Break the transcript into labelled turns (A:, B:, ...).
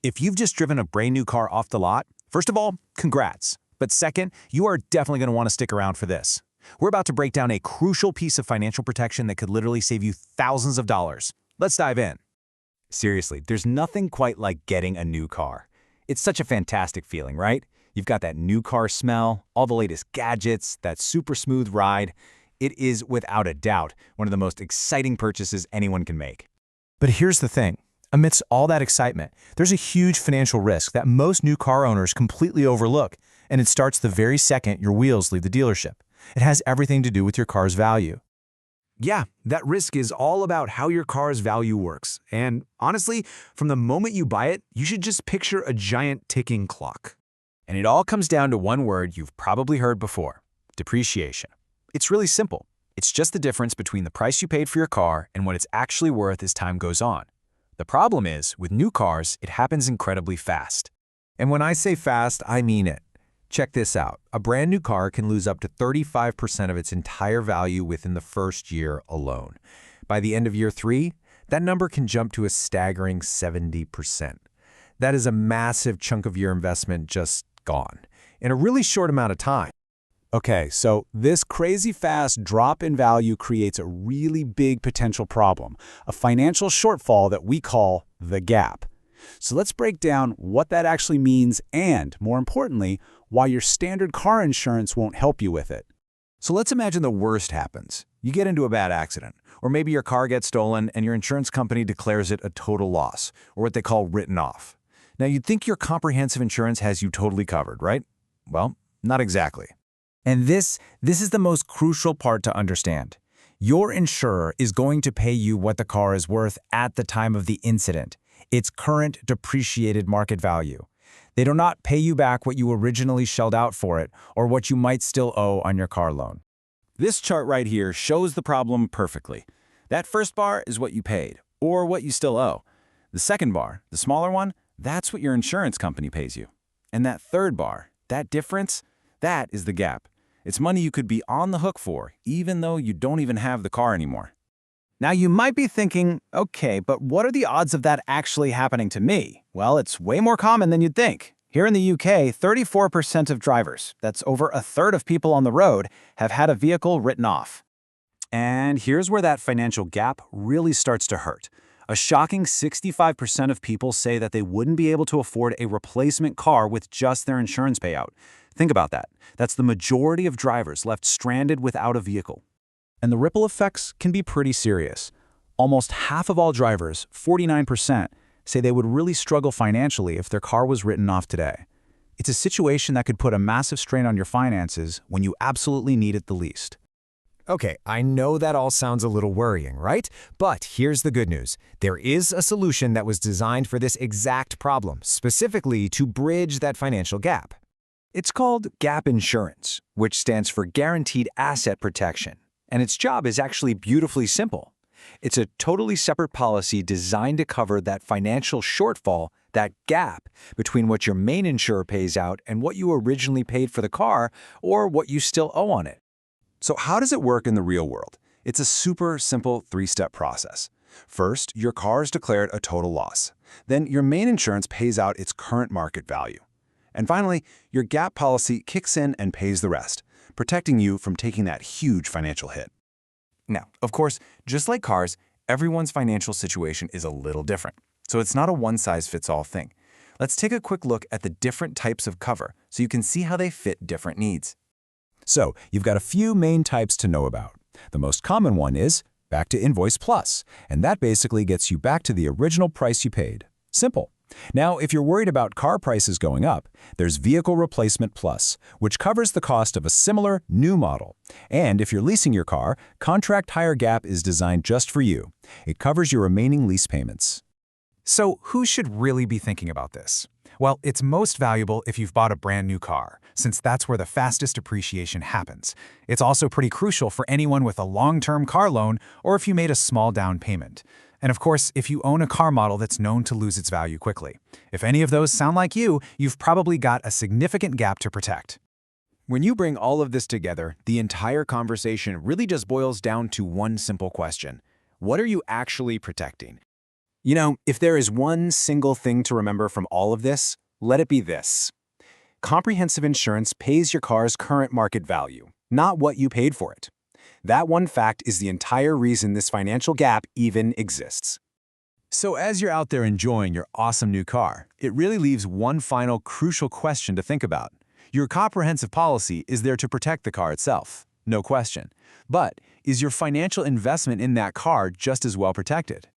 A: If you've just driven a brand new car off the lot, first of all, congrats. But second, you are definitely going to want to stick around for this. We're about to break down a crucial piece of financial protection that could literally save you thousands of dollars. Let's dive in. Seriously, there's nothing quite like getting a new car. It's such a fantastic feeling, right? You've got that new car smell, all the latest gadgets, that super smooth ride. It is, without a doubt, one of the most exciting purchases anyone can make. But here's the thing. Amidst all that excitement, there's a huge financial risk that most new car owners completely overlook, and it starts the very second your wheels leave the dealership. It has everything to do with your car's value. Yeah, that risk is all about how your car's value works. And honestly, from the moment you buy it, you should just picture a giant ticking clock. And it all comes down to one word you've probably heard before: depreciation. It's really simple. It's just the difference between the price you paid for your car and what it's actually worth as time goes on. The problem is, with new cars, it happens incredibly fast. And when I say fast, I mean it. Check this out. A brand new car can lose up to 35% of its entire value within the first year alone. By the end of year 3, that number can jump to a staggering 70%. That is a massive chunk of your investment just gone in a really short amount of time. Okay, so this crazy fast drop in value creates a really big potential problem, a financial shortfall that we call the gap. So let's break down what that actually means and, more importantly, why your standard car insurance won't help you with it. So let's imagine the worst happens. You get into a bad accident, or maybe your car gets stolen and your insurance company declares it a total loss, or what they call written off. Now, you'd think your comprehensive insurance has you totally covered, right? Well, not exactly. And this is the most crucial part to understand. Your insurer is going to pay you what the car is worth at the time of the incident, its current depreciated market value. They do not pay you back what you originally shelled out for it or what you might still owe on your car loan. This chart right here shows the problem perfectly. That first bar is what you paid, or what you still owe. The second bar, the smaller one, that's what your insurance company pays you. And that third bar, that difference, that is the gap. It's money you could be on the hook for, even though you don't even have the car anymore. Now you might be thinking, okay, but what are the odds of that actually happening to me? Well, it's way more common than you'd think. Here in the UK, 34% of drivers, that's over a third of people on the road, have had a vehicle written off. And here's where that financial gap really starts to hurt. A shocking 65% of people say that they wouldn't be able to afford a replacement car with just their insurance payout. Think about that. That's the majority of drivers left stranded without a vehicle. And the ripple effects can be pretty serious. Almost half of all drivers, 49%, say they would really struggle financially if their car was written off today. It's a situation that could put a massive strain on your finances when you absolutely need it the least. Okay, I know that all sounds a little worrying, right? But here's the good news. There is a solution that was designed for this exact problem, specifically to bridge that financial gap. It's called gap insurance, which stands for Guaranteed Asset Protection. And its job is actually beautifully simple. It's a totally separate policy designed to cover that financial shortfall, that gap between what your main insurer pays out and what you originally paid for the car or what you still owe on it. So how does it work in the real world? It's a super simple 3-step process. First, your car is declared a total loss. Then your main insurance pays out its current market value. And finally, your gap policy kicks in and pays the rest, protecting you from taking that huge financial hit. Now, of course, just like cars, everyone's financial situation is a little different, so it's not a one-size-fits-all thing. Let's take a quick look at the different types of cover so you can see how they fit different needs. So, you've got a few main types to know about. The most common one is Back to Invoice Plus, and that basically gets you back to the original price you paid. Simple. Now, if you're worried about car prices going up, there's Vehicle Replacement Plus, which covers the cost of a similar new model. And if you're leasing your car, Contract Hire Gap is designed just for you. It covers your remaining lease payments. So who should really be thinking about this? Well, it's most valuable if you've bought a brand new car, since that's where the fastest appreciation happens. It's also pretty crucial for anyone with a long-term car loan or if you made a small down payment. And of course, if you own a car model that's known to lose its value quickly. If any of those sound like you, you've probably got a significant gap to protect. When you bring all of this together, the entire conversation really just boils down to one simple question. What are you actually protecting?
B: If there is one single thing to remember from all of this, let it be this. Comprehensive insurance pays your car's current market value, not what you paid for it. That one fact is the entire reason this financial gap even exists.
A: So as you're out there enjoying your awesome new car, it really leaves one final crucial question to think about. Your comprehensive policy is there to protect the car itself, no question. But is your financial investment in that car just as well protected?